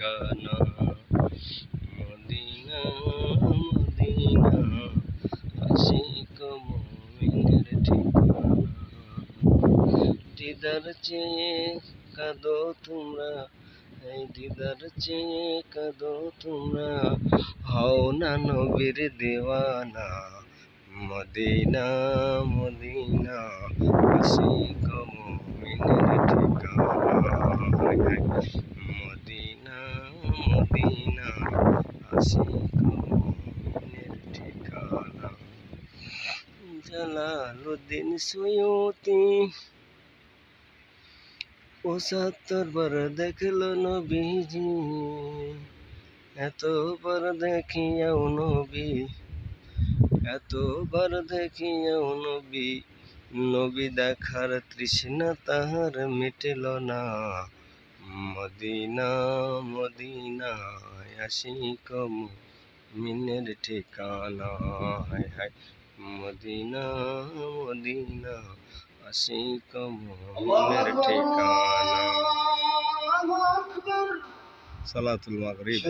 ঠিকানা। Medina Medina Ashiq মুমিনের ঠিকানা। দিদার চেয়ে কাঁদো তোমরা, এই দিদার চেয়ে কাঁদো তোমরা, হও না নবীর দেওয়ানা। মদিনা মদিনা আশিক মুমিনের ঠিকানা। মদিনা মদিনা আশিক মুমিনের ঠিকানা। জালালউদ্দিন সৈয়দী ৭৫ বার দেখলো নবীজি, এতবার দেখিয়াও নবী, এতবার দেখিয়াও নবী, নবী দেখার তৃষ্ণা তাহার মিটল না। মদিনা মদিনা আশিক মুমিনের ঠিকানা। হায় হায় মদিনা মদিনা আশিক মুমিনের ঠিকানা। সালাতুল মাগরিব।